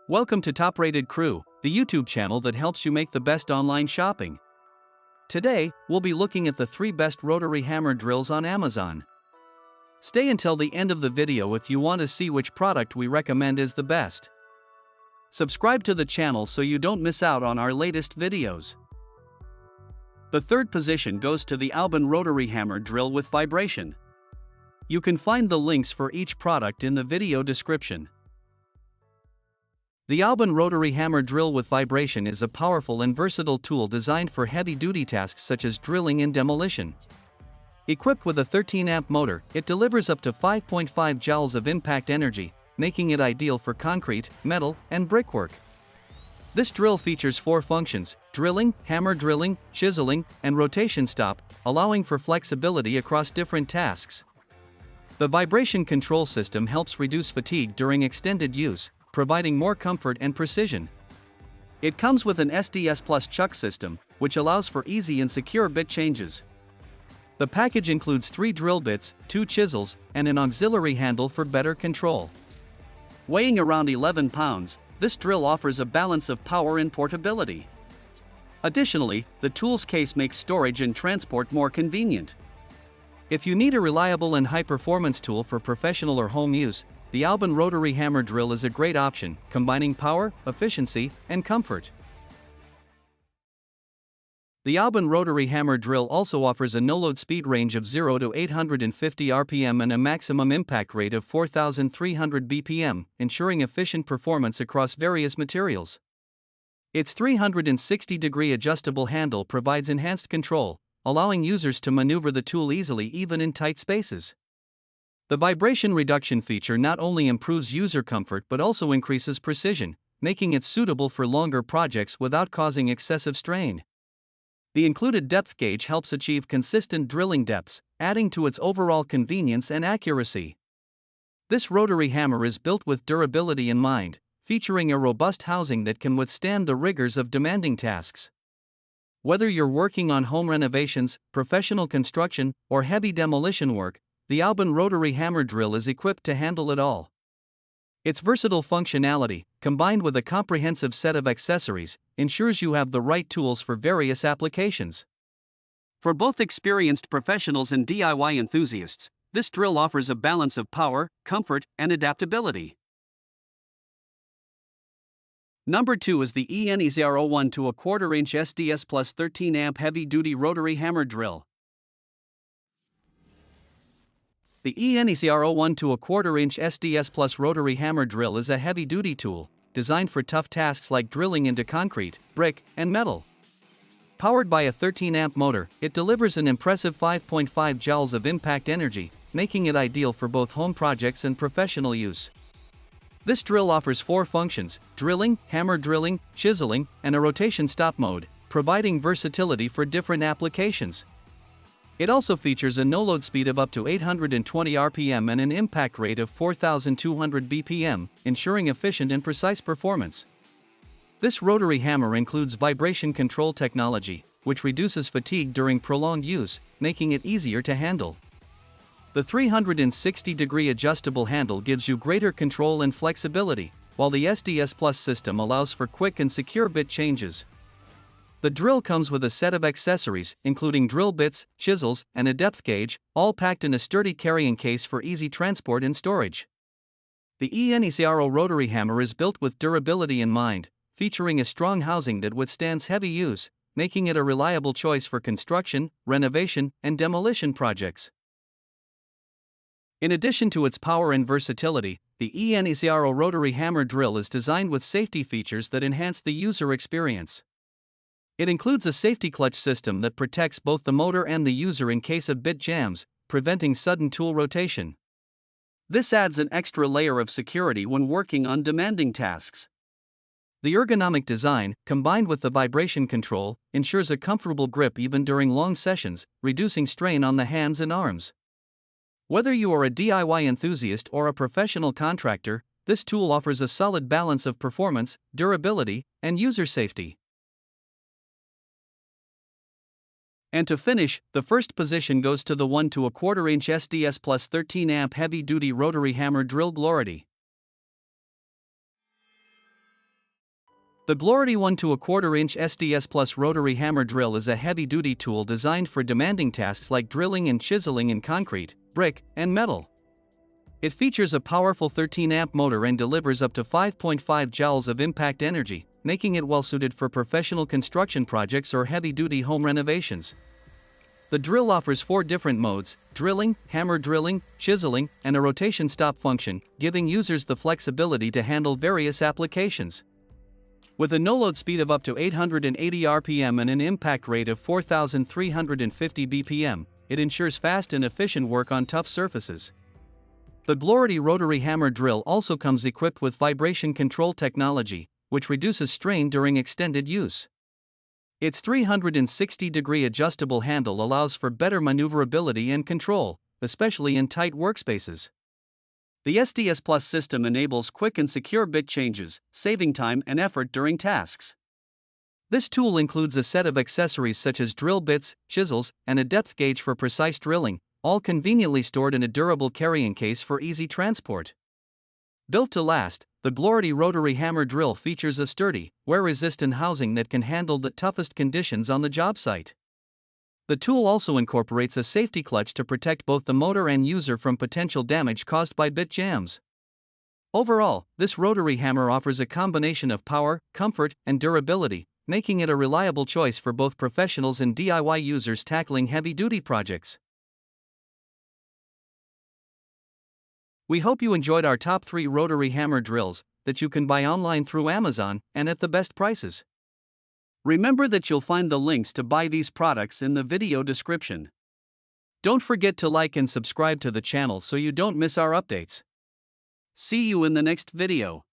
Welcome to Top Rated Crew, the YouTube channel that helps you make the best online shopping. Today, we'll be looking at the 3 best rotary hammer drills on Amazon. Stay until the end of the video if you want to see which product we recommend is the best. Subscribe to the channel so you don't miss out on our latest videos. The third position goes to the Alban rotary hammer drill with vibration. You can find the links for each product in the video description. The Alban rotary hammer drill with vibration is a powerful and versatile tool designed for heavy-duty tasks such as drilling and demolition. Equipped with a 13-amp motor, it delivers up to 5.5 joules of impact energy, making it ideal for concrete, metal, and brickwork. This drill features 4 functions: drilling, hammer drilling, chiseling, and rotation stop, allowing for flexibility across different tasks. The vibration control system helps reduce fatigue during extended use, providing more comfort and precision. It comes with an SDS Plus chuck system, which allows for easy and secure bit changes. The package includes 3 drill bits, 2 chisels, and an auxiliary handle for better control. Weighing around 11 pounds, this drill offers a balance of power and portability. Additionally, the tool's case makes storage and transport more convenient. If you need a reliable and high-performance tool for professional or home use, the Alban rotary hammer drill is a great option, combining power, efficiency, and comfort. The Alban rotary hammer drill also offers a no-load speed range of 0 to 850 RPM and a maximum impact rate of 4,300 BPM, ensuring efficient performance across various materials. Its 360-degree adjustable handle provides enhanced control, allowing users to maneuver the tool easily even in tight spaces. The vibration reduction feature not only improves user comfort but also increases precision, making it suitable for longer projects without causing excessive strain. The included depth gauge helps achieve consistent drilling depths, adding to its overall convenience and accuracy. This rotary hammer is built with durability in mind, featuring a robust housing that can withstand the rigors of demanding tasks. Whether you're working on home renovations, professional construction, or heavy demolition work, the Alban rotary hammer drill is equipped to handle it all. Its versatile functionality, combined with a comprehensive set of accessories, ensures you have the right tools for various applications. For both experienced professionals and DIY enthusiasts, this drill offers a balance of power, comfort, and adaptability. Number 2 is the ENE01 to 1/4 inch SDS Plus 13-amp heavy-duty rotary hammer drill. The ENE01 to 1/4 inch SDS Plus rotary hammer drill is a heavy-duty tool, designed for tough tasks like drilling into concrete, brick, and metal. Powered by a 13-amp motor, it delivers an impressive 5.5 joules of impact energy, making it ideal for both home projects and professional use. This drill offers 4 functions: drilling, hammer drilling, chiseling, and a rotation stop mode, providing versatility for different applications. It also features a no-load speed of up to 820 RPM and an impact rate of 4,200 BPM, ensuring efficient and precise performance. This rotary hammer includes vibration control technology, which reduces fatigue during prolonged use, making it easier to handle. The 360-degree adjustable handle gives you greater control and flexibility, while the SDS Plus system allows for quick and secure bit changes. The drill comes with a set of accessories, including drill bits, chisels, and a depth gauge, all packed in a sturdy carrying case for easy transport and storage. The ENE01 rotary hammer is built with durability in mind, featuring a strong housing that withstands heavy use, making it a reliable choice for construction, renovation, and demolition projects. In addition to its power and versatility, the ENE01 rotary hammer drill is designed with safety features that enhance the user experience. It includes a safety clutch system that protects both the motor and the user in case of bit jams, preventing sudden tool rotation. This adds an extra layer of security when working on demanding tasks. The ergonomic design, combined with the vibration control, ensures a comfortable grip even during long sessions, reducing strain on the hands and arms. Whether you are a DIY enthusiast or a professional contractor, this tool offers a solid balance of performance, durability, and user safety. And to finish, the first position goes to the 1 to 1/4 inch SDS Plus 13-amp heavy-duty rotary hammer drill Rotary. The Glory 1 to a quarter-inch SDS Plus rotary hammer drill is a heavy-duty tool designed for demanding tasks like drilling and chiseling in concrete, brick, and metal. It features a powerful 13-amp motor and delivers up to 5.5 joules of impact energy, making it well-suited for professional construction projects or heavy-duty home renovations. The drill offers 4 different modes: drilling, hammer drilling, chiseling, and a rotation stop function, giving users the flexibility to handle various applications. With a no-load speed of up to 880 RPM and an impact rate of 4,350 BPM, it ensures fast and efficient work on tough surfaces. The Glory rotary hammer drill also comes equipped with vibration control technology, which reduces strain during extended use. Its 360-degree adjustable handle allows for better maneuverability and control, especially in tight workspaces. The SDS Plus system enables quick and secure bit changes, saving time and effort during tasks. This tool includes a set of accessories such as drill bits, chisels, and a depth gauge for precise drilling, all conveniently stored in a durable carrying case for easy transport. Built to last, the Glory rotary hammer drill features a sturdy, wear-resistant housing that can handle the toughest conditions on the job site. The tool also incorporates a safety clutch to protect both the motor and user from potential damage caused by bit jams. Overall, this rotary hammer offers a combination of power, comfort, and durability, making it a reliable choice for both professionals and DIY users tackling heavy-duty projects. We hope you enjoyed our top 3 rotary hammer drills that you can buy online through Amazon and at the best prices. Remember that you'll find the links to buy these products in the video description. Don't forget to like and subscribe to the channel so you don't miss our updates. See you in the next video.